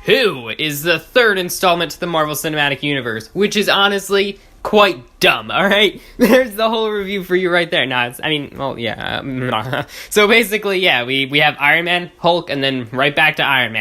2 is the third installment to the Marvel Cinematic Universe, which is honestly quite dumb, alright? There's the whole review for you right there. So basically, yeah, we have Iron Man, Hulk, and then right back to Iron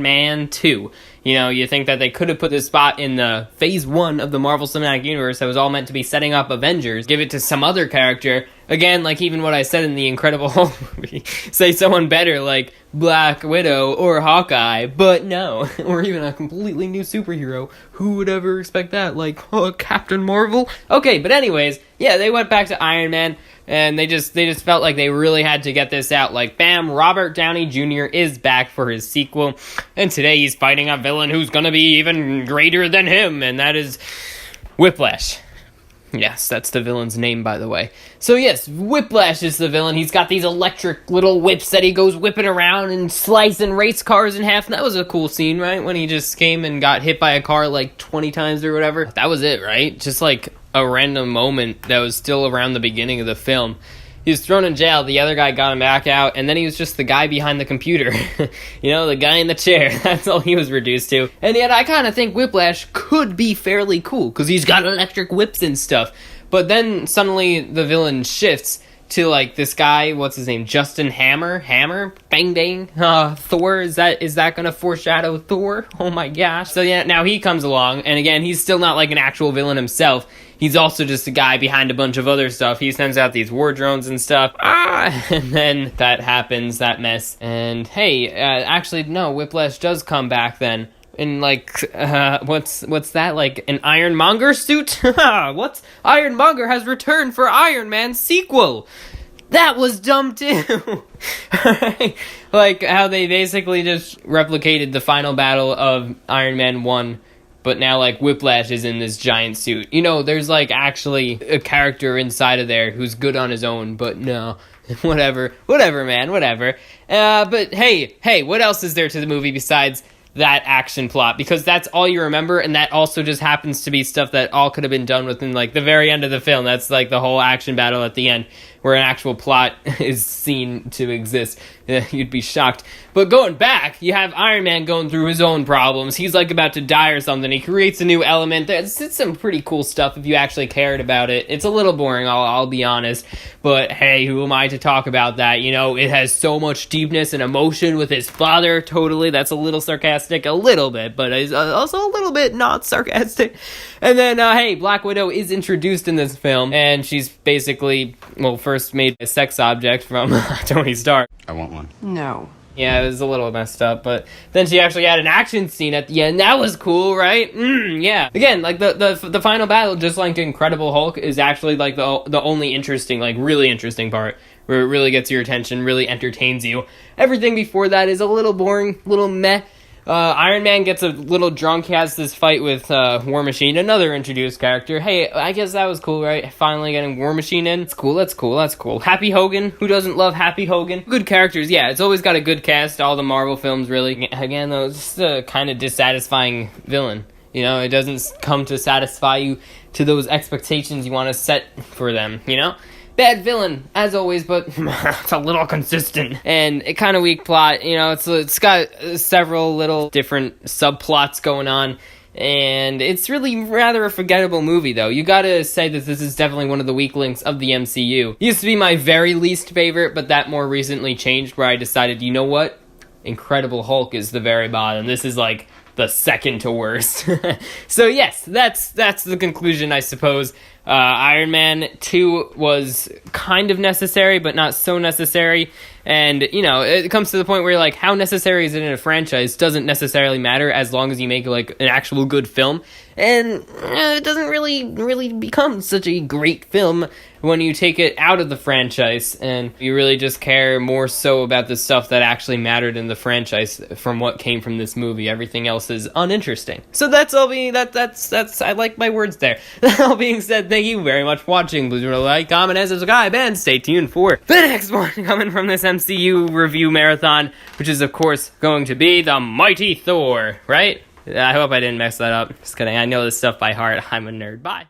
Man 2. You know, you think that they could have put this spot in the Phase 1 of the Marvel Cinematic Universe that was all meant to be setting up Avengers, give it to some other character. Again, like even what I said in the Incredible Hulk movie, say someone better like Black Widow or Hawkeye, but no, or even a completely new superhero. Who would ever expect that? Like, Captain Marvel? Okay, but anyways, yeah, they went back to Iron Man, and they just felt like they really had to get this out. Like, bam, Robert Downey Jr. is back for his sequel, and today he's fighting a villain who's gonna be even greater than him, and that is Whiplash. Yes, that's the villain's name, by the way. So yes, Whiplash is the villain. He's got these electric little whips that he goes whipping around and slicing race cars in half. And that was a cool scene, right? When he just came and got hit by a car like 20 times or whatever. That was it, right? Just like a random moment that was still around the beginning of the film. He was thrown in jail, the other guy got him back out, and then he was just the guy behind the computer. You know, the guy in the chair. That's all he was reduced to. And yet I kind of think Whiplash could be fairly cool, because he's got electric whips and stuff. But then suddenly the villain shifts to, like, this guy, what's his name, Justin Hammer? Bang bang? Thor? Is that gonna foreshadow Thor? Oh my gosh. So yeah, now he comes along, and again, he's still not like an actual villain himself. He's also just a guy behind a bunch of other stuff. He sends out these war drones and stuff. And then that happens, that mess. And hey, actually, no, Whiplash does come back then. In like, what's that, like an Ironmonger suit? What? Ironmonger has returned for Iron Man sequel! That was dumb too! Like how they basically just replicated the final battle of Iron Man 1, but now like Whiplash is in this giant suit. You know, there's like actually a character inside of there who's good on his own, but no. Whatever, man, whatever. But hey, what else is there to the movie besides that action plot? Because that's all you remember, and that also just happens to be stuff that all could have been done within like the very end of the film. That's like the whole action battle at the end where an actual plot is seen to exist. You'd be shocked. But going back, you have Iron Man going through his own problems. He's like about to die or something. He creates a new element. It's some pretty cool stuff if you actually cared about it. It's a little boring, I'll be honest. But hey, who am I to talk about that? You know, it has so much deepness and emotion with his father, totally. That's a little sarcastic, a little bit, but it's also a little bit not sarcastic. And then, hey, Black Widow is introduced in this film, and she's basically, well, first made a sex object from Tony Stark. I want one. No. Yeah, it was a little messed up, but then she actually had an action scene at the end. That was cool, right? Yeah. Again, like the final battle, just like Incredible Hulk, is actually like the only interesting, like really interesting part, where it really gets your attention, really entertains you. Everything before that is a little boring, little meh. Iron Man gets a little drunk. He has this fight with War Machine, another introduced character. Hey, I guess that was cool, right? Finally getting War Machine in. It's cool, that's cool. Happy Hogan. Who doesn't love Happy Hogan? Good characters, yeah. It's always got a good cast, all the Marvel films, really. Again, though, it's just a kind of dissatisfying villain. You know, it doesn't come to satisfy you to those expectations you want to set for them, you know? Bad villain, as always, but it's a little consistent. And it kind of weak plot, you know, it's got several little different subplots going on. And it's really rather a forgettable movie, though. You gotta say that this is definitely one of the weak links of the MCU. It used to be my very least favorite, but that more recently changed where I decided, you know what? Incredible Hulk is the very bottom. This is like the second to worst. So yes, that's the conclusion, I suppose. Iron Man 2 was kind of necessary, but not so necessary. And, you know, it comes to the point where you're like, how necessary is it in a franchise doesn't necessarily matter as long as you make, like, an actual good film. And it doesn't really become such a great film when you take it out of the franchise and you really just care more so about the stuff that actually mattered in the franchise from what came from this movie. Everything else is uninteresting. So that's all being, that's I like my words there. That all being said, thank you very much for watching. Please remember to like, comment, and subscribe, and stay tuned for the next one coming from this MCU review marathon, which is of course going to be the Mighty Thor, right? I hope I didn't mess that up. Just kidding. I know this stuff by heart. I'm a nerd. Bye.